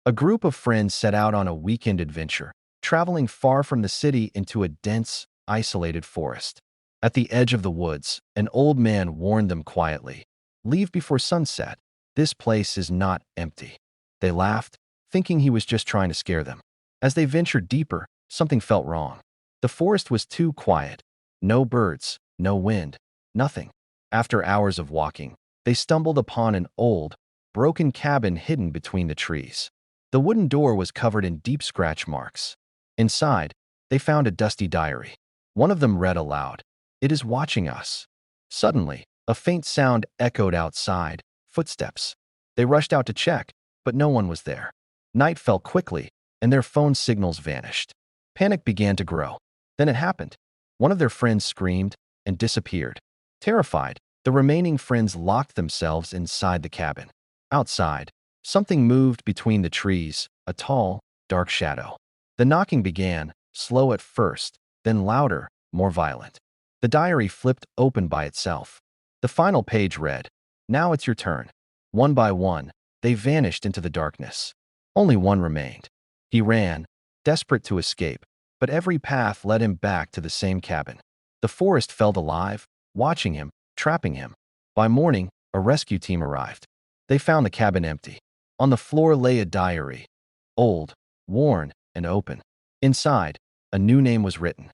A group of friends set out on a weekend adventure, traveling far from the city into a dense, isolated forest. At the edge of the woods, an old man warned them quietly, "Leave before sunset. This place is not empty." They laughed, thinking he was just trying to scare them. As they ventured deeper, something felt wrong. The forest was too quiet. No birds, no wind, nothing. After hours of walking, they stumbled upon an old, broken cabin hidden between the trees. The wooden door was covered in deep scratch marks. Inside, they found a dusty diary. One of them read aloud, "It is watching us." Suddenly, a faint sound echoed outside, footsteps. They rushed out to check, but no one was there. Night fell quickly, and their phone signals vanished. Panic began to grow. Then it happened. One of their friends screamed and disappeared. Terrified, the remaining friends locked themselves inside the cabin. Outside, something moved between the trees, a tall, dark shadow. The knocking began, slow at first, then louder, more violent. The diary flipped open by itself. The final page read, "Now it's your turn." One by one, they vanished into the darkness. Only one remained. He ran, desperate to escape, but every path led him back to the same cabin. The forest felt alive, watching him, trapping him. By morning, a rescue team arrived. They found the cabin empty. On the floor lay a diary, old, worn, and open. Inside, a new name was written.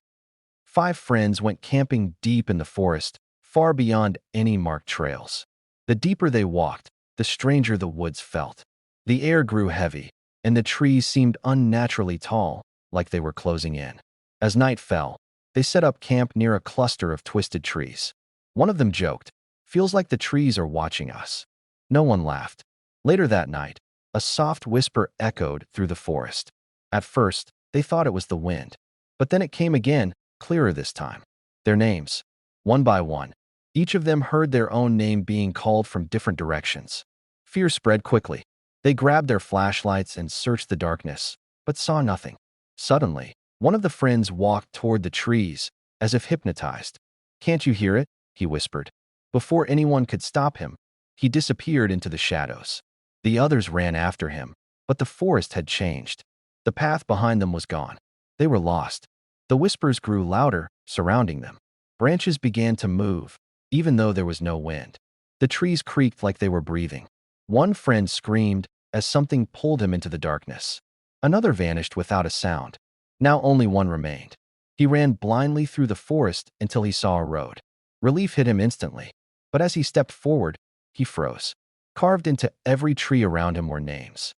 5 friends went camping deep in the forest, far beyond any marked trails. The deeper they walked, the stranger the woods felt. The air grew heavy, and the trees seemed unnaturally tall, like they were closing in. As night fell, they set up camp near a cluster of twisted trees. One of them joked, "Feels like the trees are watching us." No one laughed. Later that night, a soft whisper echoed through the forest. At first, they thought it was the wind. But then it came again, clearer this time. Their names. One by one, each of them heard their own name being called from different directions. Fear spread quickly. They grabbed their flashlights and searched the darkness, but saw nothing. Suddenly, one of the friends walked toward the trees, as if hypnotized. "Can't you hear it?" he whispered. Before anyone could stop him, he disappeared into the shadows. The others ran after him, but the forest had changed. The path behind them was gone. They were lost. The whispers grew louder, surrounding them. Branches began to move, even though there was no wind. The trees creaked like they were breathing. One friend screamed as something pulled him into the darkness. Another vanished without a sound. Now only one remained. He ran blindly through the forest until he saw a road. Relief hit him instantly, but as he stepped forward, he froze. Carved into every tree around him were names.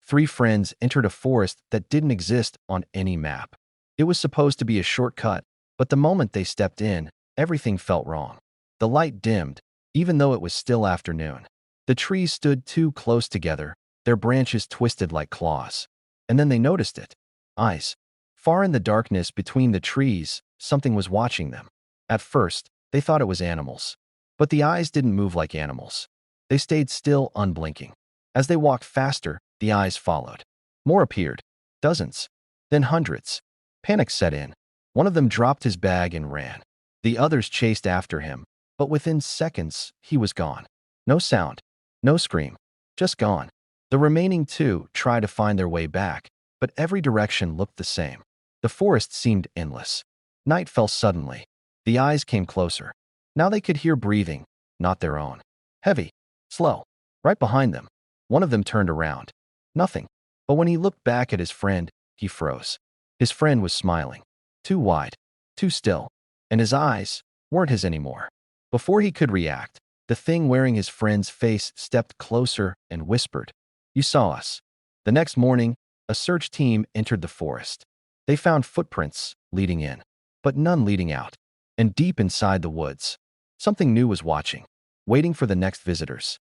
3 friends entered a forest that didn't exist on any map. It was supposed to be a shortcut, but the moment they stepped in, everything felt wrong. The light dimmed, even though it was still afternoon. The trees stood too close together, their branches twisted like claws. And then they noticed it. Eyes. Far in the darkness between the trees, something was watching them. At first, they thought it was animals. But the eyes didn't move like animals. They stayed still, unblinking. As they walked faster, the eyes followed. More appeared. Dozens. Then hundreds. Panic set in. One of them dropped his bag and ran. The others chased after him, but within seconds, he was gone. No sound. No scream. Just gone. The remaining 2 tried to find their way back, but every direction looked the same. The forest seemed endless. Night fell suddenly. The eyes came closer. Now they could hear breathing, not their own. Heavy. Slow. Right behind them. One of them turned around. Nothing. But when he looked back at his friend, he froze. His friend was smiling. Too wide. Too still. And his eyes weren't his anymore. Before he could react, the thing wearing his friend's face stepped closer and whispered, "You saw us." The next morning, a search team entered the forest. They found footprints leading in, but none leading out. And deep inside the woods, something new was watching, waiting for the next visitors.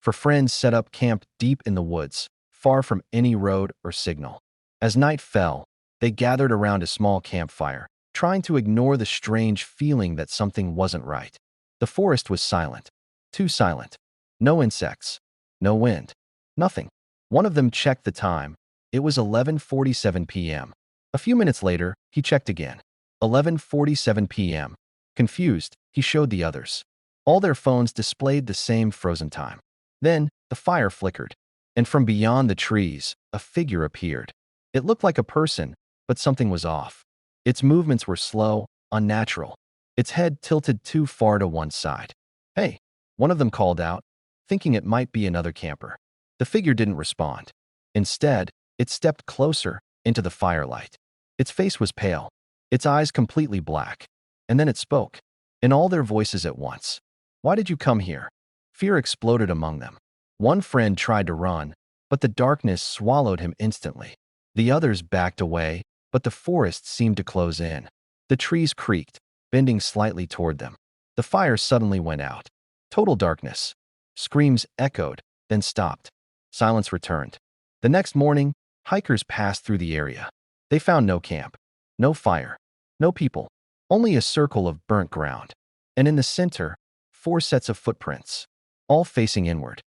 For friends set up camp deep in the woods, far from any road or signal. As night fell, they gathered around a small campfire, trying to ignore the strange feeling that something wasn't right. The forest was silent. Too silent. No insects. No wind. Nothing. One of them checked the time. It was 11:47 p.m. A few minutes later, he checked again. 11:47 p.m. Confused, he showed the others. All their phones displayed the same frozen time. Then, the fire flickered. And from beyond the trees, a figure appeared. It looked like a person, but something was off. Its movements were slow, unnatural. Its head tilted too far to one side. "Hey," one of them called out, thinking it might be another camper. The figure didn't respond. Instead, it stepped closer into the firelight. Its face was pale, its eyes completely black. And then it spoke, in all their voices at once. "Why did you come here?" Fear exploded among them. One friend tried to run, but the darkness swallowed him instantly. The others backed away, but the forest seemed to close in. The trees creaked, bending slightly toward them. The fire suddenly went out. Total darkness. Screams echoed, then stopped. Silence returned. The next morning, hikers passed through the area. They found no camp, no fire, no people, only a circle of burnt ground. And in the center, 4 sets of footprints, all facing inward.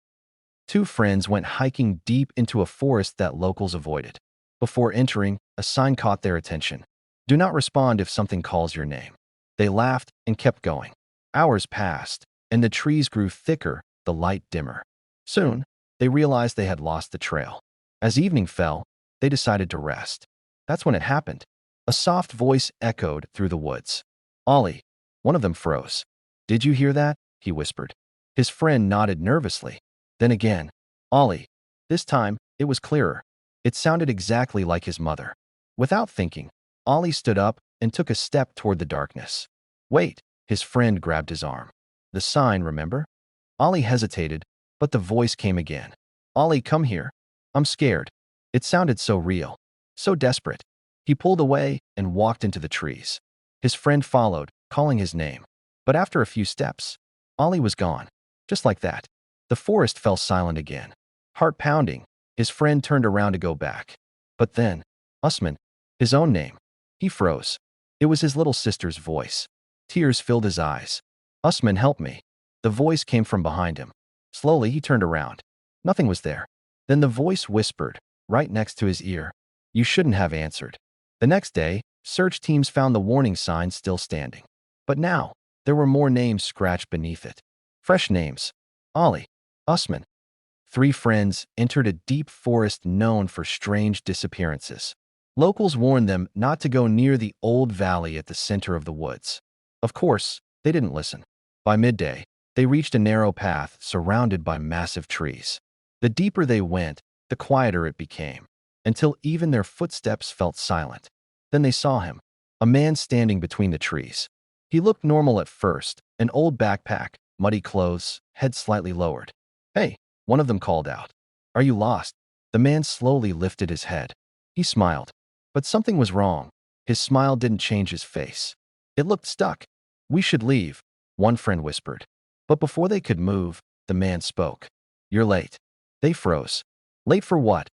2 friends went hiking deep into a forest that locals avoided. Before entering, a sign caught their attention. "Do not respond if something calls your name." They laughed and kept going. Hours passed, and the trees grew thicker, the light dimmer. Soon, they realized they had lost the trail. As evening fell, they decided to rest. That's when it happened. A soft voice echoed through the woods. "Ollie." One of them froze. "Did you hear that?" he whispered. His friend nodded nervously. Then again, "Ollie." This time, it was clearer. It sounded exactly like his mother. Without thinking, Ollie stood up and took a step toward the darkness. "Wait," his friend grabbed his arm. "The sign, remember?" Ollie hesitated, but the voice came again. "Ollie, come here. I'm scared." It sounded so real, so desperate. He pulled away and walked into the trees. His friend followed, calling his name. But after a few steps, Ollie was gone. Just like that. The forest fell silent again. Heart pounding, his friend turned around to go back. But then, Usman, his own name. He froze. It was his little sister's voice. Tears filled his eyes. "Usman, help me." The voice came from behind him. Slowly, he turned around. Nothing was there. Then the voice whispered, right next to his ear, "You shouldn't have answered." The next day, search teams found the warning sign still standing. But now, there were more names scratched beneath it. Fresh names. Ollie, Usman. 3 friends entered a deep forest known for strange disappearances. Locals warned them not to go near the old valley at the center of the woods. Of course, they didn't listen. By midday, they reached a narrow path surrounded by massive trees. The deeper they went, the quieter it became, until even their footsteps felt silent. Then they saw him, a man standing between the trees. He looked normal at first, an old backpack, muddy clothes, head slightly lowered. "Hey," one of them called out. "Are you lost?" The man slowly lifted his head. He smiled. But something was wrong. His smile didn't change his face. It looked stuck. "We should leave," one friend whispered. But before they could move, the man spoke. "You're late." They froze. "Late for what?"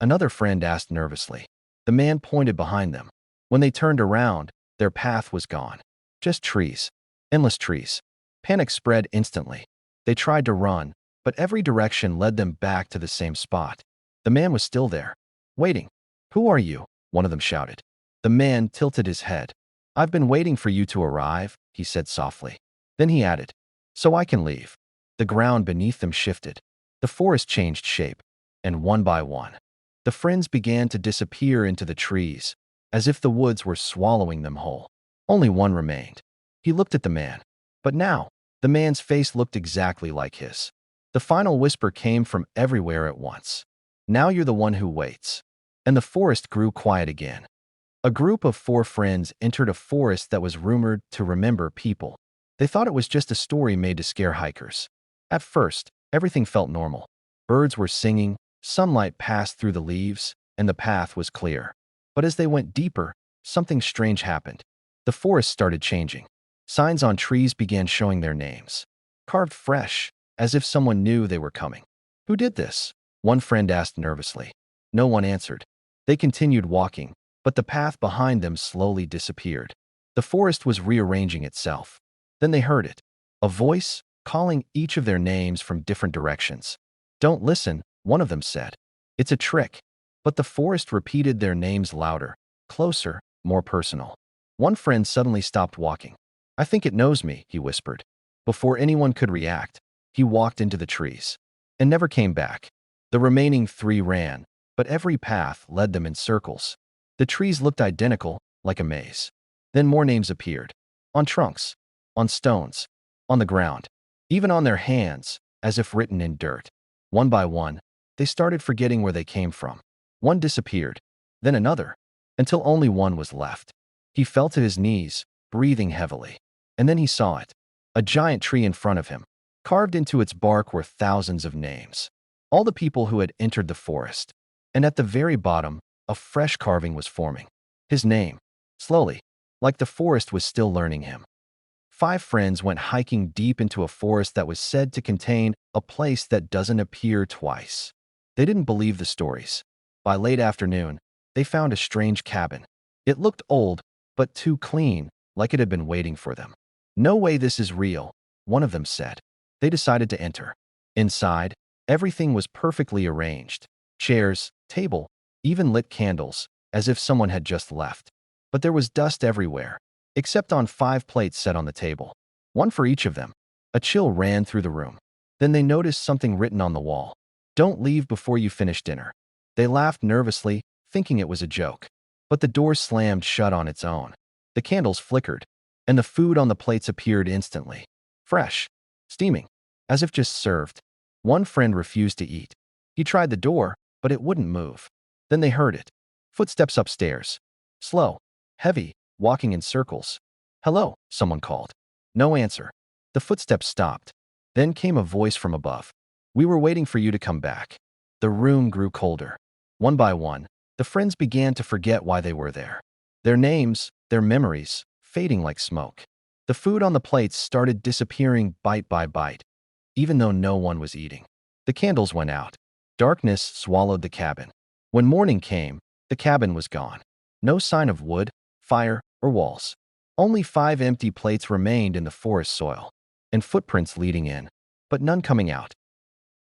Another friend asked nervously. The man pointed behind them. When they turned around, their path was gone. Just trees. Endless trees. Panic spread instantly. They tried to run, but every direction led them back to the same spot. The man was still there, waiting. "Who are you?" one of them shouted. The man tilted his head. "I've been waiting for you to arrive," he said softly. Then he added, "So I can leave." The ground beneath them shifted. The forest changed shape, and one by one, the friends began to disappear into the trees, as if the woods were swallowing them whole. Only one remained. He looked at the man. But now, the man's face looked exactly like his. The final whisper came from everywhere at once. "Now you're the one who waits." And the forest grew quiet again. A group of 4 friends entered a forest that was rumored to remember people. They thought it was just a story made to scare hikers. At first, everything felt normal. Birds were singing, sunlight passed through the leaves, and the path was clear. But as they went deeper, something strange happened. The forest started changing. Signs on trees began showing their names, carved fresh, as if someone knew they were coming. "Who did this?" one friend asked nervously. No one answered. They continued walking, but the path behind them slowly disappeared. The forest was rearranging itself. Then they heard it, a voice calling each of their names from different directions. "Don't listen," one of them said. "It's a trick." But the forest repeated their names louder, closer, more personal. One friend suddenly stopped walking. "I think it knows me," he whispered. Before anyone could react, he walked into the trees and never came back. The remaining three ran, but every path led them in circles. The trees looked identical, like a maze. Then more names appeared. On trunks, on stones, on the ground, even on their hands, as if written in dirt. One by one, they started forgetting where they came from. One disappeared, then another, until only one was left. He fell to his knees, breathing heavily. And then he saw it. A giant tree in front of him. Carved into its bark were thousands of names. All the people who had entered the forest. And at the very bottom, a fresh carving was forming. His name. Slowly, like the forest was still learning him. 5 friends went hiking deep into a forest that was said to contain a place that doesn't appear twice. They didn't believe the stories. By late afternoon, they found a strange cabin. It looked old, but too clean, like it had been waiting for them. "No way this is real," one of them said. They decided to enter. Inside, everything was perfectly arranged. Chairs, table, even lit candles, as if someone had just left. But there was dust everywhere, except on 5 plates set on the table. One for each of them. A chill ran through the room. Then they noticed something written on the wall. "Don't leave before you finish dinner." They laughed nervously, thinking it was a joke. But the door slammed shut on its own. The candles flickered, and the food on the plates appeared instantly. Fresh, steaming, as if just served. One friend refused to eat. He tried the door, but it wouldn't move. Then they heard it. Footsteps upstairs. Slow, heavy, walking in circles. "Hello," someone called. No answer. The footsteps stopped. Then came a voice from above. "We were waiting for you to come back." The room grew colder. One by one, the friends began to forget why they were there. Their names, their memories, fading like smoke. The food on the plates started disappearing bite by bite, even though no one was eating. The candles went out. Darkness swallowed the cabin. When morning came, the cabin was gone. No sign of wood, fire, or walls. Only 5 empty plates remained in the forest soil, and footprints leading in, but none coming out.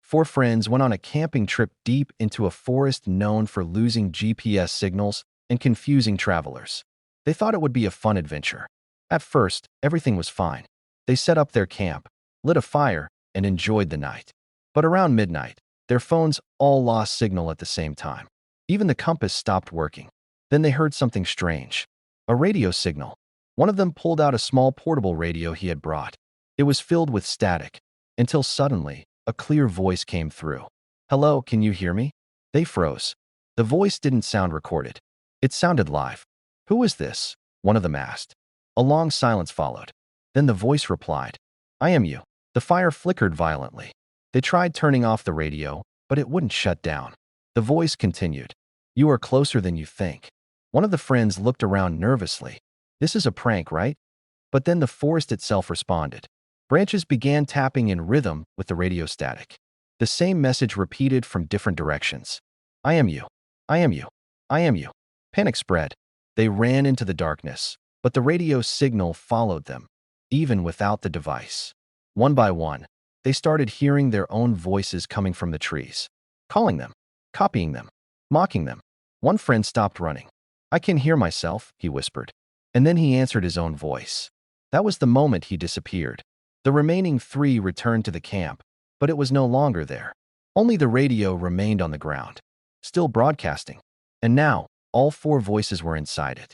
4 friends went on a camping trip deep into a forest known for losing GPS signals and confusing travelers. They thought it would be a fun adventure. At first, everything was fine. They set up their camp, lit a fire, and enjoyed the night. But around midnight, their phones all lost signal at the same time. Even the compass stopped working. Then they heard something strange. A radio signal. One of them pulled out a small portable radio he had brought. It was filled with static, until suddenly, a clear voice came through. "Hello, can you hear me?" They froze. The voice didn't sound recorded. It sounded live. "Who is this?" one of them asked. A long silence followed. Then the voice replied, "I am you." The fire flickered violently. They tried turning off the radio, but it wouldn't shut down. The voice continued, "You are closer than you think." One of the friends looked around nervously. "This is a prank, right?" But then the forest itself responded. Branches began tapping in rhythm with the radio static. The same message repeated from different directions. "I am you. I am you. I am you." Panic spread. They ran into the darkness, but the radio signal followed them, even without the device. One by one, they started hearing their own voices coming from the trees, calling them, copying them, mocking them. One friend stopped running. "I can hear myself," he whispered. And then he answered his own voice. That was the moment he disappeared. The remaining 3 returned to the camp, but it was no longer there. Only the radio remained on the ground, still broadcasting. And now, all 4 voices were inside it.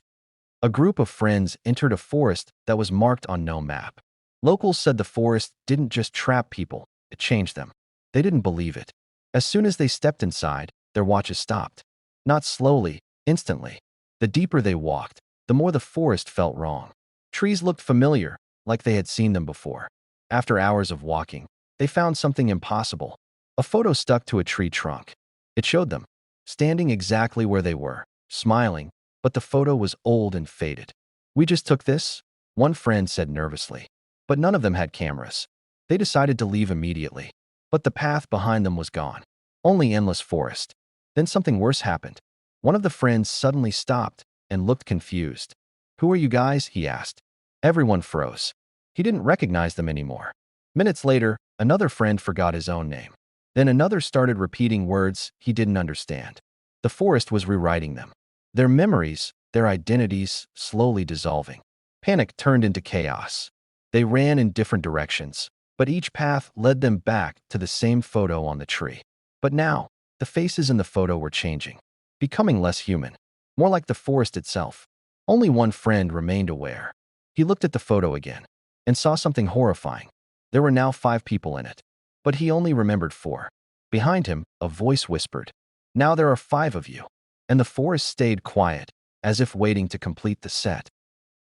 A group of friends entered a forest that was marked on no map. Locals said the forest didn't just trap people, it changed them. They didn't believe it. As soon as they stepped inside, their watches stopped. Not slowly, instantly. The deeper they walked, the more the forest felt wrong. Trees looked familiar, like they had seen them before. After hours of walking, they found something impossible. A photo stuck to a tree trunk. It showed them, standing exactly where they were, smiling, but the photo was old and faded. "We just took this?" one friend said nervously. But none of them had cameras. They decided to leave immediately. But the path behind them was gone. Only endless forest. Then something worse happened. One of the friends suddenly stopped and looked confused. "Who are you guys?" he asked. Everyone froze. He didn't recognize them anymore. Minutes later, another friend forgot his own name. Then another started repeating words he didn't understand. The forest was rewriting them. Their memories, their identities, slowly dissolving. Panic turned into chaos. They ran in different directions, but each path led them back to the same photo on the tree. But now, The faces in the photo were changing, becoming less human, more like the forest itself. Only one friend remained aware. He looked at the photo again and saw something horrifying. There were now 5 people in it, but he only remembered 4. Behind him, a voice whispered, "Now there are 5 of you." And the forest stayed quiet, as if waiting to complete the set.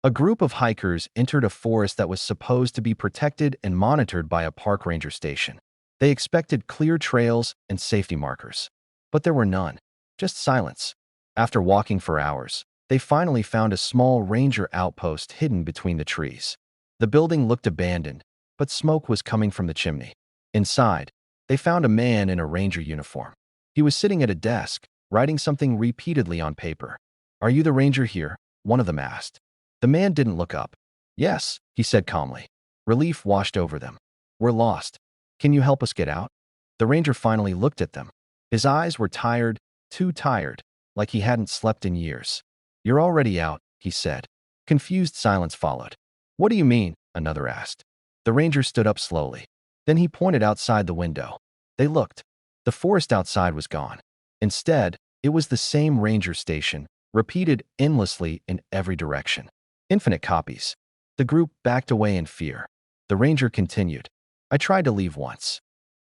A group of hikers entered a forest that was supposed to be protected and monitored by a park ranger station. They expected clear trails and safety markers, but there were none, just silence. After walking for hours, they finally found a small ranger outpost hidden between the trees. The building looked abandoned, but smoke was coming from the chimney. Inside, they found a man in a ranger uniform. He was sitting at a desk, writing something repeatedly on paper. "Are you the ranger here?" one of them asked. The man didn't look up. "Yes," he said calmly. Relief washed over them. "We're lost. Can you help us get out?" The ranger finally looked at them. His eyes were tired, too tired, like he hadn't slept in years. "You're already out," he said. Confused silence followed. "What do you mean?" another asked. The ranger stood up slowly. Then he pointed outside the window. They looked. The forest outside was gone. Instead, it was the same ranger station, repeated endlessly in every direction. Infinite copies. The group backed away in fear. The ranger continued, "I tried to leave once."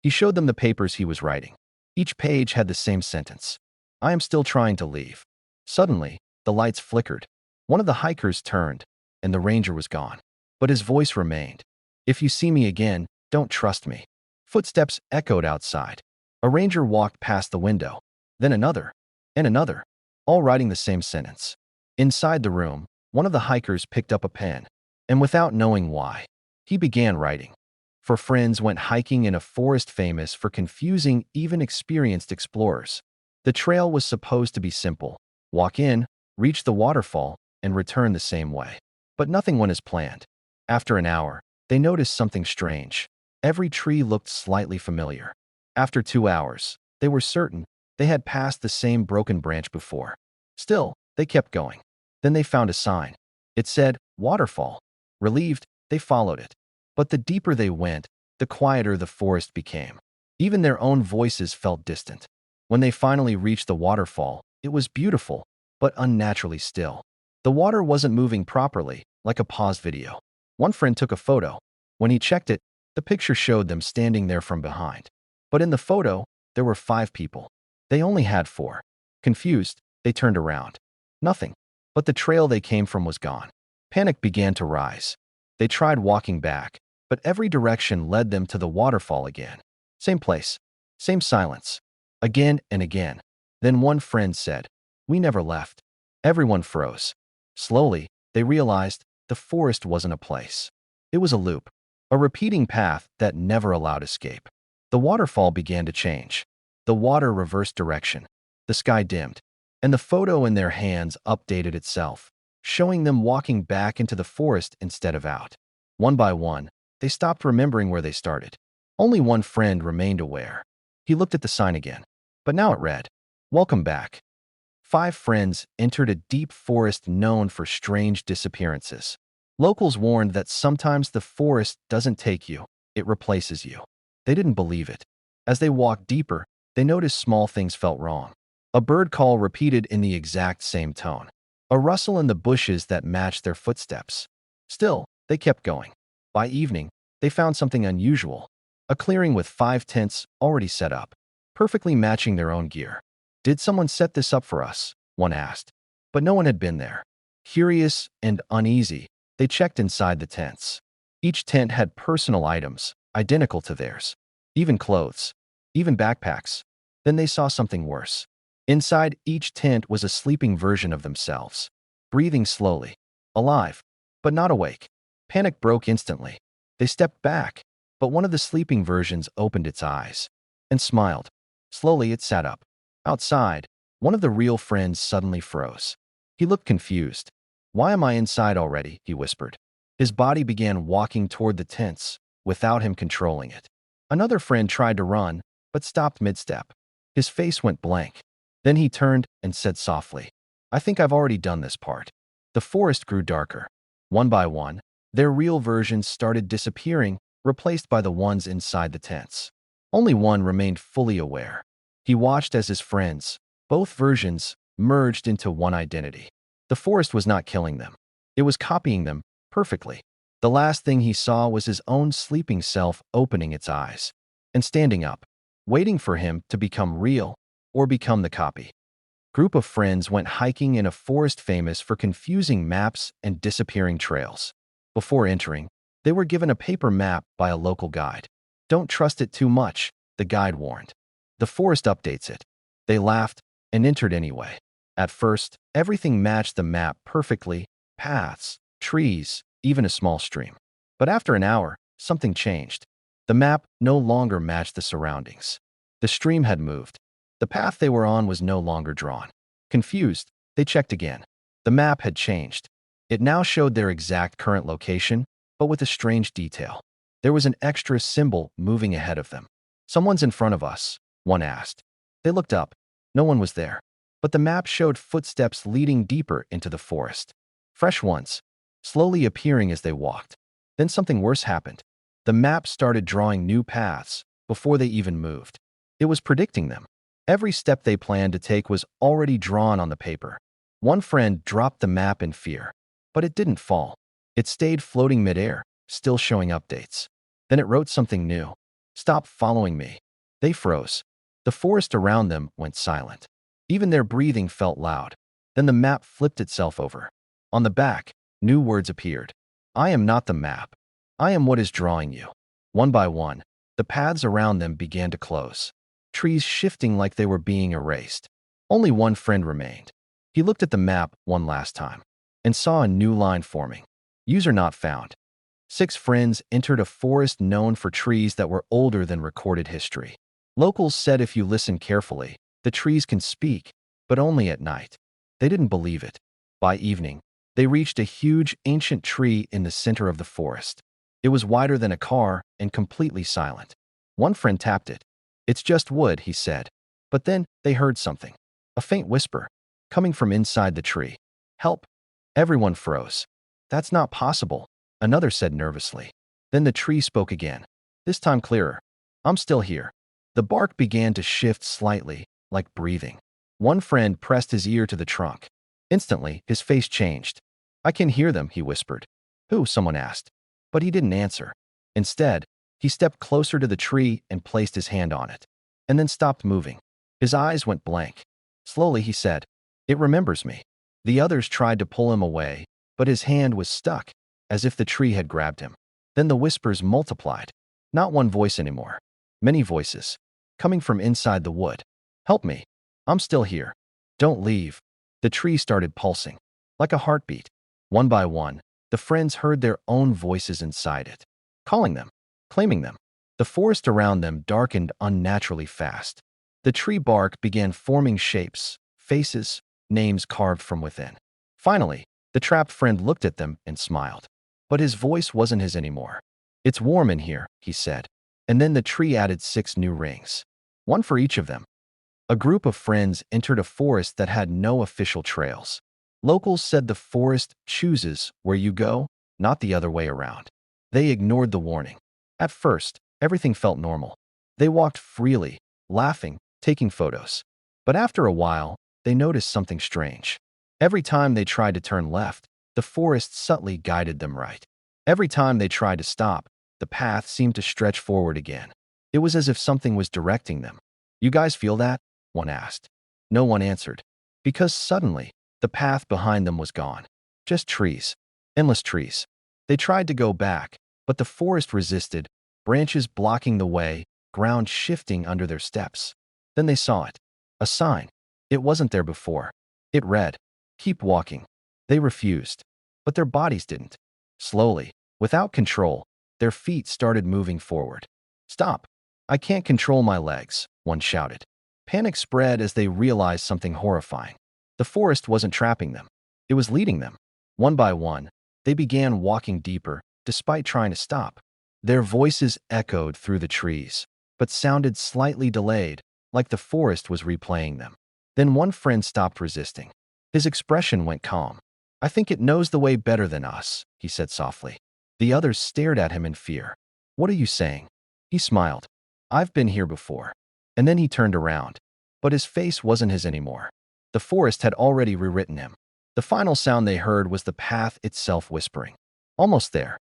He showed them the papers he was writing. Each page had the same sentence. "I am still trying to leave." Suddenly, the lights flickered. One of the hikers turned, and the ranger was gone. But his voice remained. "If you see me again, don't trust me." Footsteps echoed outside. A ranger walked past the window, then another, and another, all writing the same sentence. Inside the room, one of the hikers picked up a pen, and without knowing why, he began writing. "For friends went hiking in a forest famous for confusing even experienced explorers." The trail was supposed to be simple. Walk in, reach the waterfall, and return the same way. But nothing went as planned. After an hour, they noticed something strange. Every tree looked slightly familiar. After 2 hours, they were certain they had passed the same broken branch before. Still, they kept going. Then they found a sign. It said, "Waterfall." Relieved, they followed it. But the deeper they went, the quieter the forest became. Even their own voices felt distant. When they finally reached the waterfall, it was beautiful, but unnaturally still. The water wasn't moving properly, like a paused video. One friend took a photo. When he checked it, the picture showed them standing there from behind. But in the photo, there were 5 people. They only had 4. Confused, they turned around. Nothing. But the trail they came from was gone. Panic began to rise. They tried walking back, but every direction led them to the waterfall again. Same place, same silence. Again and again. Then one friend said, "We never left." Everyone froze. Slowly, they realized the forest wasn't a place. It was a loop, a repeating path that never allowed escape. The waterfall began to change. The water reversed direction. The sky dimmed, and the photo in their hands updated itself, showing them walking back into the forest instead of out. One by one, they stopped remembering where they started. Only one friend remained aware. He looked at the sign again, but now it read, "Welcome back." 5 friends entered a deep forest known for strange disappearances. Locals warned that sometimes the forest doesn't take you, it replaces you. They didn't believe it. As they walked deeper, they noticed small things felt wrong. A bird call repeated in the exact same tone. A rustle in the bushes that matched their footsteps. Still, they kept going. By evening, they found something unusual. A clearing with 5 tents already set up, perfectly matching their own gear. "Did someone set this up for us?" one asked. But no one had been there. Curious and uneasy, they checked inside the tents. Each tent had personal items, identical to theirs. Even clothes. Even backpacks. Then they saw something worse. Inside each tent was a sleeping version of themselves. Breathing slowly. Alive, but not awake. Panic broke instantly. They stepped back, but one of the sleeping versions opened its eyes and smiled. Slowly it sat up. Outside, one of the real friends suddenly froze. He looked confused. "Why am I inside already?" he whispered. His body began walking toward the tents, without him controlling it. Another friend tried to run, but stopped mid-step. His face went blank. Then he turned and said softly, "I think I've already done this part." The forest grew darker. One by one, their real versions started disappearing, replaced by the ones inside the tents. Only one remained fully aware. He watched as his friends, both versions, merged into one identity. The forest was not killing them. It was copying them perfectly. The last thing he saw was his own sleeping self opening its eyes and standing up, waiting for him to become real or become the copy. Group of friends went hiking in a forest famous for confusing maps and disappearing trails. Before entering, they were given a paper map by a local guide. Don't trust it too much, the guide warned. The forest updates it. They laughed and entered anyway. At first, everything matched the map perfectly: paths, trees, even a small stream. But after an hour, something changed. The map no longer matched the surroundings. The stream had moved. The path they were on was no longer drawn. Confused, they checked again. The map had changed. It now showed their exact current location, but with a strange detail. There was an extra symbol moving ahead of them. "Someone's in front of us," one asked. They looked up. No one was there. But the map showed footsteps leading deeper into the forest. Fresh ones, slowly appearing as they walked. Then something worse happened. The map started drawing new paths before they even moved. It was predicting them. Every step they planned to take was already drawn on the paper. One friend dropped the map in fear, but it didn't fall. It stayed floating midair, still showing updates. Then it wrote something new. "Stop following me." They froze. The forest around them went silent. Even their breathing felt loud. Then the map flipped itself over. On the back, new words appeared. "I am not the map. I am what is drawing you." One by one, the paths around them began to close, trees shifting like they were being erased. Only one friend remained. He looked at the map one last time and saw a new line forming. "User not found." 6 friends entered a forest known for trees that were older than recorded history. Locals said if you listen carefully, the trees can speak, but only at night. They didn't believe it. By evening, they reached a huge ancient tree in the center of the forest. It was wider than a car and completely silent. One friend tapped it. "It's just wood," he said. But then they heard something. A faint whisper, coming from inside the tree. "Help!" Everyone froze. "That's not possible," another said nervously. Then the tree spoke again, this time clearer. "I'm still here." The bark began to shift slightly, like breathing. One friend pressed his ear to the trunk. Instantly, his face changed. "I can hear them," he whispered. "Who?" someone asked. But he didn't answer. Instead, he stepped closer to the tree and placed his hand on it, and then stopped moving. His eyes went blank. Slowly, he said, "It remembers me." The others tried to pull him away, but his hand was stuck, as if the tree had grabbed him. Then the whispers multiplied. Not one voice anymore. Many voices, coming from inside the wood. "Help me. I'm still here. Don't leave." The tree started pulsing, like a heartbeat. One by one, the friends heard their own voices inside it, calling them, claiming them. The forest around them darkened unnaturally fast. The tree bark began forming shapes, faces, names carved from within. Finally, the trapped friend looked at them and smiled. But his voice wasn't his anymore. "It's warm in here," he said. And then the tree added 6 new rings, one for each of them. A group of friends entered a forest that had no official trails. Locals said the forest chooses where you go, not the other way around. They ignored the warning. At first, everything felt normal. They walked freely, laughing, taking photos. But after a while, they noticed something strange. Every time they tried to turn left, the forest subtly guided them right. Every time they tried to stop, the path seemed to stretch forward again. It was as if something was directing them. "You guys feel that?" one asked. No one answered, because suddenly, the path behind them was gone. Just trees. Endless trees. They tried to go back, but the forest resisted, branches blocking the way, ground shifting under their steps. Then they saw it. A sign. It wasn't there before. It read, "Keep walking." They refused, but their bodies didn't. Slowly, without control, their feet started moving forward. "Stop. I can't control my legs," one shouted. Panic spread as they realized something horrifying. The forest wasn't trapping them. It was leading them. One by one, they began walking deeper, despite trying to stop. Their voices echoed through the trees, but sounded slightly delayed, like the forest was replaying them. Then one friend stopped resisting. His expression went calm. "I think it knows the way better than us," he said softly. The others stared at him in fear. "What are you saying?" He smiled. "I've been here before." And then he turned around. But his face wasn't his anymore. The forest had already rewritten him. The final sound they heard was the path itself whispering. Almost there.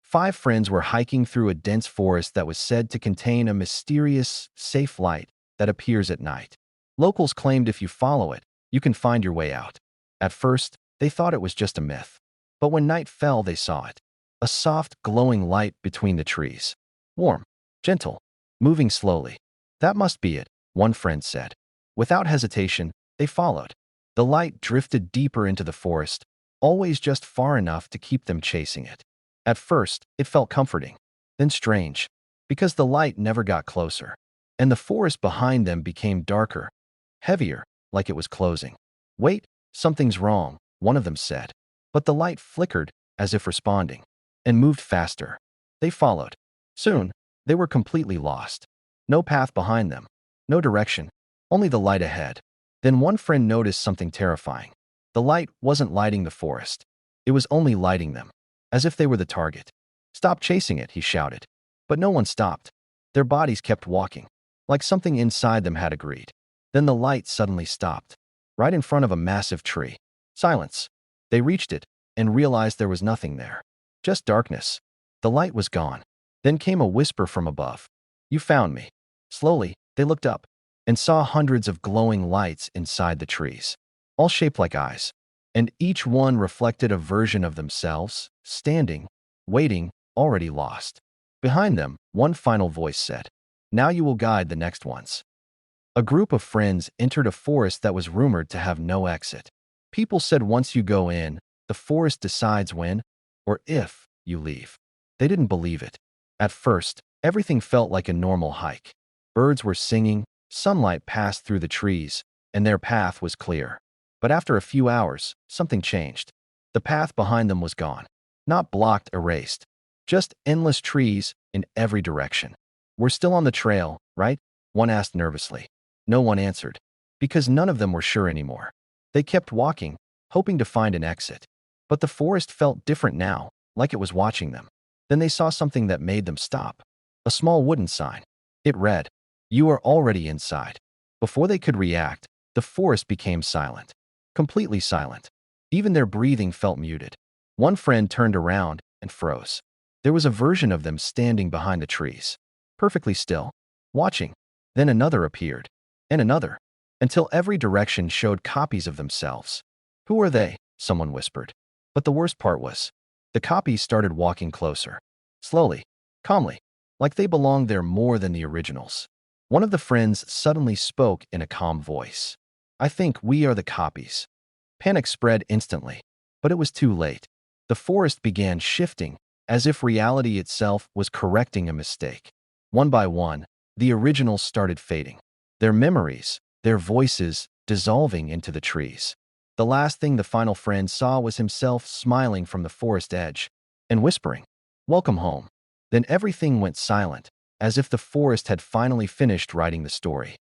5 friends were hiking through a dense forest that was said to contain a mysterious, safe light that appears at night. Locals claimed if you follow it, you can find your way out. At first, they thought it was just a myth. But when night fell, they saw it. A soft, glowing light between the trees. Warm, gentle, moving slowly. That must be it, one friend said. Without hesitation, they followed. The light drifted deeper into the forest, always just far enough to keep them chasing it. At first, it felt comforting, then strange, because the light never got closer, and the forest behind them became darker, heavier, like it was closing. Wait, something's wrong, one of them said. But the light flickered, as if responding, and moved faster. They followed. Soon, they were completely lost. No path behind them, no direction, only the light ahead. Then one friend noticed something terrifying. The light wasn't lighting the forest. It was only lighting them, as if they were the target. "Stop chasing it," he shouted. But no one stopped. Their bodies kept walking, like something inside them had agreed. Then the light suddenly stopped, right in front of a massive tree. Silence. They reached it and realized there was nothing there. Just darkness. The light was gone. Then came a whisper from above. "You found me." Slowly, they looked up and saw hundreds of glowing lights inside the trees, all shaped like eyes, and each one reflected a version of themselves, standing, waiting, already lost. Behind them, one final voice said, "Now you will guide the next ones." A group of friends entered a forest that was rumored to have no exit. People said once you go in, the forest decides when, or if, you leave. They didn't believe it. At first, everything felt like a normal hike. Birds were singing, sunlight passed through the trees, and their path was clear. But after a few hours, something changed. The path behind them was gone. Not blocked, erased. Just endless trees in every direction. "We're still on the trail, right?" one asked nervously. No one answered, because none of them were sure anymore. They kept walking, hoping to find an exit. But the forest felt different now, like it was watching them. Then they saw something that made them stop. A small wooden sign. It read, "You are already inside." Before they could react, the forest became silent. Completely silent. Even their breathing felt muted. One friend turned around and froze. There was a version of them standing behind the trees, perfectly still, watching. Then another appeared, and another, until every direction showed copies of themselves. "Who are they?" someone whispered. But the worst part was, the copies started walking closer. Slowly, calmly, like they belonged there more than the originals. One of the friends suddenly spoke in a calm voice. "I think we are the copies." Panic spread instantly, but it was too late. The forest began shifting, as if reality itself was correcting a mistake. One by one, the originals started fading. Their memories, their voices, dissolving into the trees. The last thing the final friend saw was himself smiling from the forest edge and whispering, "Welcome home." Then everything went silent, as if the forest had finally finished writing the story.